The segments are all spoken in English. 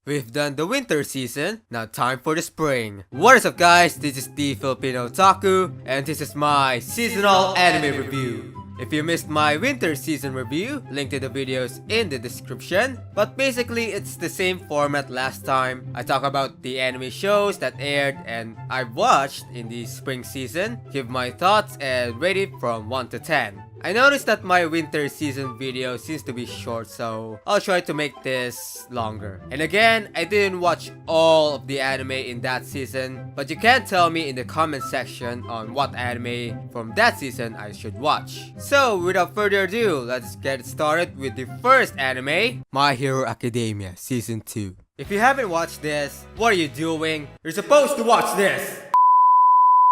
We've done the winter season, now time for the spring. What is up guys, this is the Filipino Otaku, and this is my seasonal anime review. If you missed my winter season review, link to the videos in the description. But basically, it's the same format last time. I talk about the anime shows that aired and I've watched in the spring season, give my thoughts and rate it from 1 to 10. I noticed that my winter season video seems to be short, so I'll try to make this longer. And again, I didn't watch all of the anime in that season, but you can tell me in the comment section on what anime from that season I should watch. So without further ado, let's get started with the first anime, My Hero Academia Season 2. If you haven't watched this, what are you doing? You're supposed to watch this!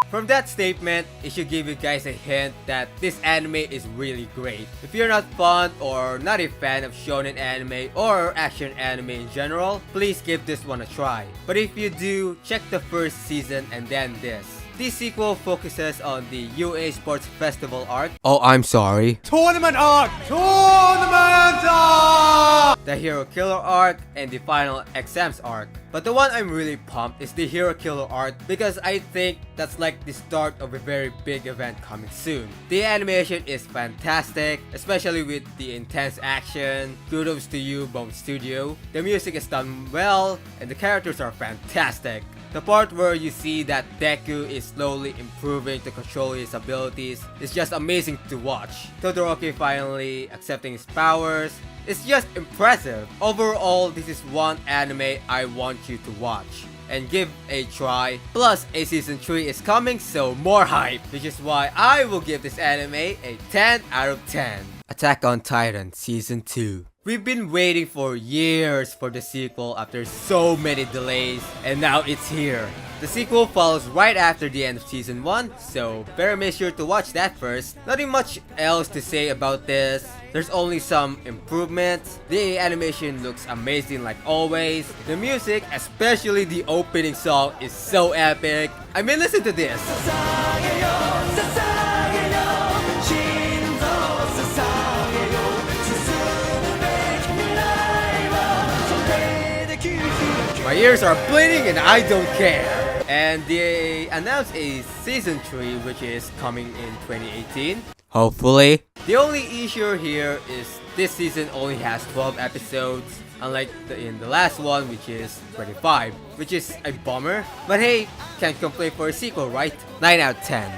From that statement, it should give you guys a hint that this anime is really great. If you're not fond or not a fan of shonen anime or action anime in general, please give this one a try. But if you do, check the first season and then this. This sequel focuses on the UA Sports Festival arc. Oh, I'm sorry. Tournament arc! Tournament arc! The Hero Killer arc and the final exams arc. But the one I'm really pumped is the Hero Killer arc because I think that's like the start of a very big event coming soon. The animation is fantastic, especially with the intense action. Kudos to you, Bone Studio. The music is done well and the characters are fantastic. The part where you see that Deku is slowly improving to control his abilities is just amazing to watch. Todoroki finally accepting his powers. It's just impressive. Overall, this is one anime I want you to watch and give a try. Plus, a season 3 is coming, so more hype. Which is why I will give this anime a 10 out of 10. Attack on Titan Season 2. We've been waiting for years for the sequel after so many delays, and now it's here. The sequel follows right after the end of Season 1, so better make sure to watch that first. Nothing much else to say about this. There's only some improvements. The animation looks amazing like always. The music, especially the opening song, is so epic. I mean, listen to this. My ears are bleeding and I don't care. And they announced a season 3 which is coming in 2018. Hopefully. The only issue here is this season only has 12 episodes, unlike in the last one which is 25, which is a bummer. But hey, can't complain for a sequel, right? 9 out of 10.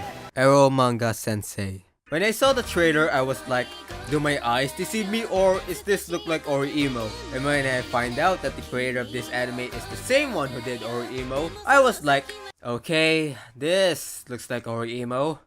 Manga Sensei. When I saw the trailer, I was like, do my eyes deceive me or is this look like Orihimo? And when I find out that the creator of this anime is the same one who did Orihimo, I was like, okay, this looks like Orihimo.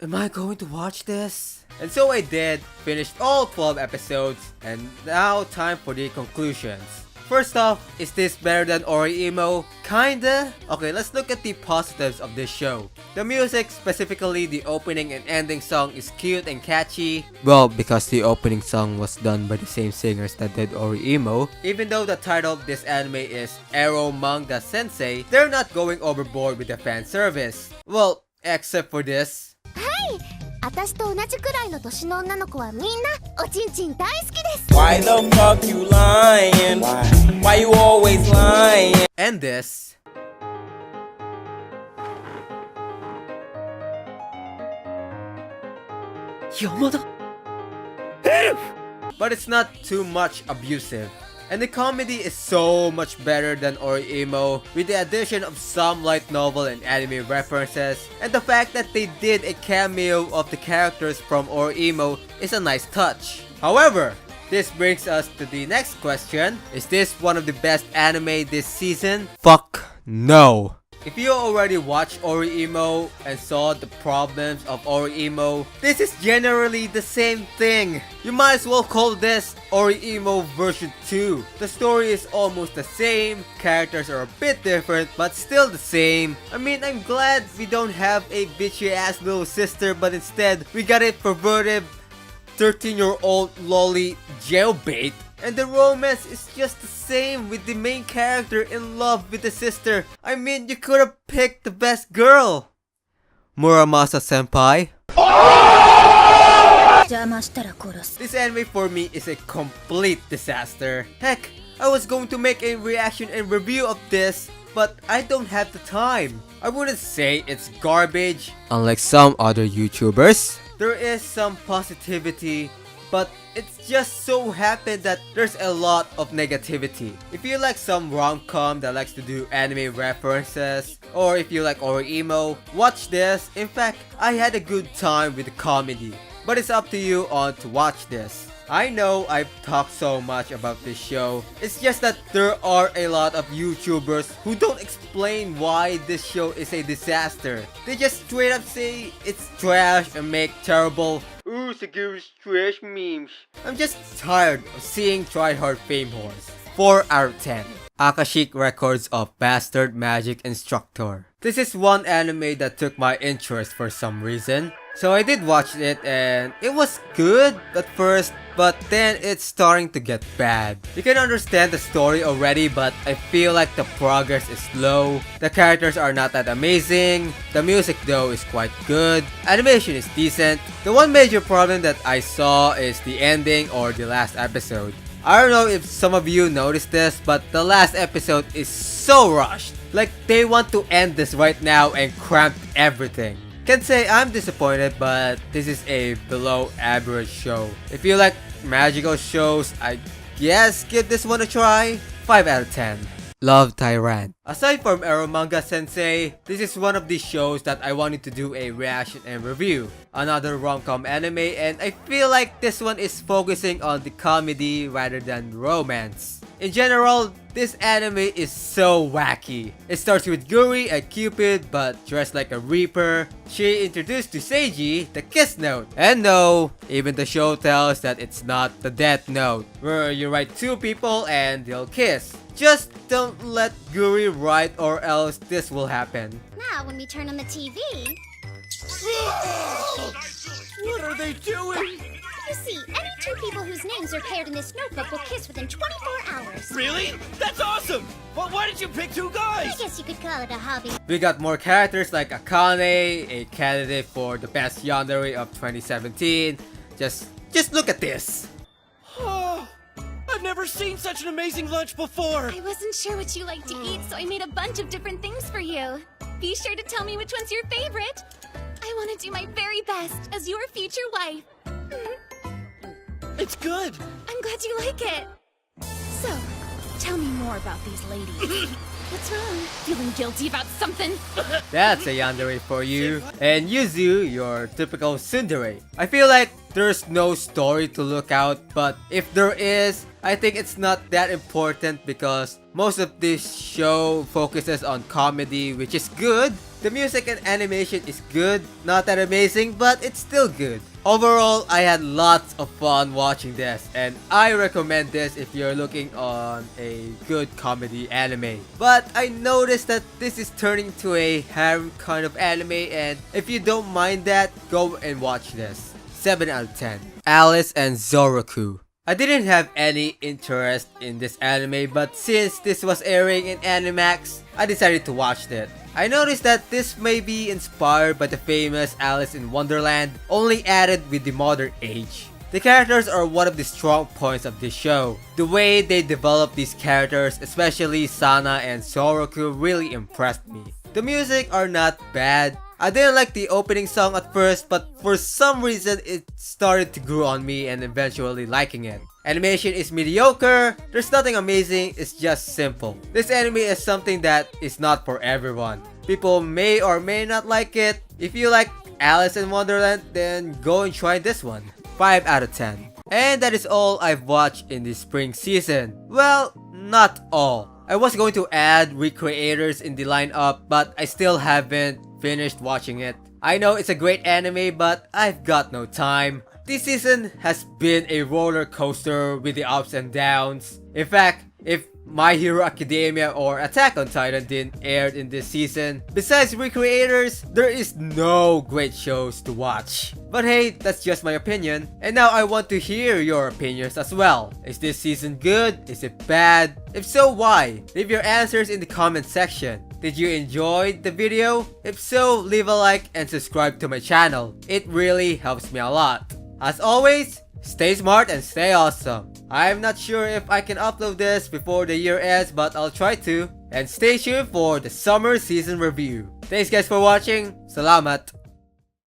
Am I going to watch this? And so I did, finished all 12 episodes, and now time for the conclusions. First off, is this better than Orihimo? Kinda? Okay, let's look at the positives of this show. The music, specifically the opening and ending song, is cute and catchy. Well, because the opening song was done by the same singers that did Orihimo. Even though the title of this anime is Manga Senpai, they're not going overboard with the fan service. Well, except for this. 私と同じくらいの年の女の子はみんなおちんちん大好きです。 Why the fuck you lying? Why you always lying? And this. Yamada. But it's not too much abusive. And the comedy is so much better than Orihimo, with the addition of some light novel and anime references, and the fact that they did a cameo of the characters from Orihimo is a nice touch. However, this brings us to the next question. Is this one of the best anime this season? Fuck no. If you already watched Orihimo and saw the problems of Orihimo, this is generally the same thing. You might as well call this Orihimo version 2. The story is almost the same, characters are a bit different, but still the same. I mean, I'm glad we don't have a bitchy ass little sister, but instead, we got a perverted 13-year-old lolly jailbait. And the romance is just the same with the main character in love with the sister. I mean, you could have picked the best girl. Muramasa Senpai. This anime for me is a complete disaster. Heck, I was going to make a reaction and review of this, but I don't have the time. I wouldn't say it's garbage. Unlike some other YouTubers, there is some positivity, but it's just so happened that there's a lot of negativity. If you like some rom-com that likes to do anime references, or if you like horror emo, watch this. In fact, I had a good time with the comedy. But it's up to you on to watch this. I know I've talked so much about this show. It's just that there are a lot of YouTubers who don't explain why this show is a disaster. They just straight up say it's trash and make terrible "ooh, Saguru's trash" memes. I'm just tired of seeing tryhard fame whores. 4 out of 10. Akashic Records of Bastard Magic Instructor. This is one anime that took my interest for some reason. So I did watch it and it was good at first, but then it's starting to get bad. You can understand the story already, but I feel like the progress is slow. The characters are not that amazing. The music though is quite good. Animation is decent. The one major problem that I saw is the ending or the last episode. I don't know if some of you noticed this, but the last episode is so rushed. Like they want to end this right now and cramp everything. Can't say I'm disappointed, but this is a below average show. If you like magical shows, I guess give this one a try. 5 out of 10. Love Tyrant. Aside from Manga Sensei, this is one of the shows that I wanted to do a reaction and review. Another rom-com anime, and I feel like this one is focusing on the comedy rather than romance. In general, this anime is so wacky. It starts with Guri, a Cupid, but dressed like a Reaper. She introduced to Seiji the Kiss Note. And no, even the show tells that it's not the Death Note, where you write two people and they'll kiss. Just don't let Guri write or else this will happen. Now, when we turn on the TV, What are they doing? you see, any two people whose names are paired in this notebook will kiss within 24 hours. Really? That's awesome! Well, why did you pick two I guys? guess you could call it a hobby. We got more characters like Akane, a candidate for the best yandere of 2017. Just look at this. Oh, I've never seen such an amazing lunch before! I wasn't sure what you like to eat, so I made a bunch of different things for you. Be sure to tell me which one's your favorite. I want to do my very best as your future wife. It's good! I'm glad you like it. So, tell me more about these ladies. What's wrong? Feeling guilty about something? That's a yandere for you. And Yuzu, your typical tsundere. I feel like there's no story to look out, but if there is, I think it's not that important because most of this show focuses on comedy, which is good. The music and animation is good, not that amazing, but it's still good. Overall, I had lots of fun watching this, and I recommend this if you're looking on a good comedy anime. But I noticed that this is turning to a harem kind of anime, and if you don't mind that, go and watch this. 7 out of 10. Alice and Zoroku. I didn't have any interest in this anime, but since this was airing in Animax, I decided to watch it. I noticed that this may be inspired by the famous Alice in Wonderland, only added with the modern age. The characters are one of the strong points of this show. The way they develop these characters, especially Sana and Soroku, really impressed me. The music are not bad. I didn't like the opening song at first, but for some reason it started to grow on me and eventually liking it. Animation is mediocre, there's nothing amazing, it's just simple. This anime is something that is not for everyone. People may or may not like it. If you like Alice in Wonderland, then go and try this one. 5 out of 10. And that is all I've watched in this spring season. Well, not all. I was going to add Recreators in the lineup, but I still haven't finished watching it. I know it's a great anime, but I've got no time. This season has been a roller coaster with the ups and downs. In fact, if My Hero Academia or Attack on Titan didn't air in this season, besides Recreators, there is no great shows to watch. But hey, that's just my opinion. And now I want to hear your opinions as well. Is this season good? Is it bad? If so, why? Leave your answers in the comment section. Did you enjoy the video? If so, leave a like and subscribe to my channel. It really helps me a lot. As always, stay smart and stay awesome. I'm not sure if I can upload this before the year ends, but I'll try to. And stay tuned for the summer season review. Thanks guys for watching. Salamat!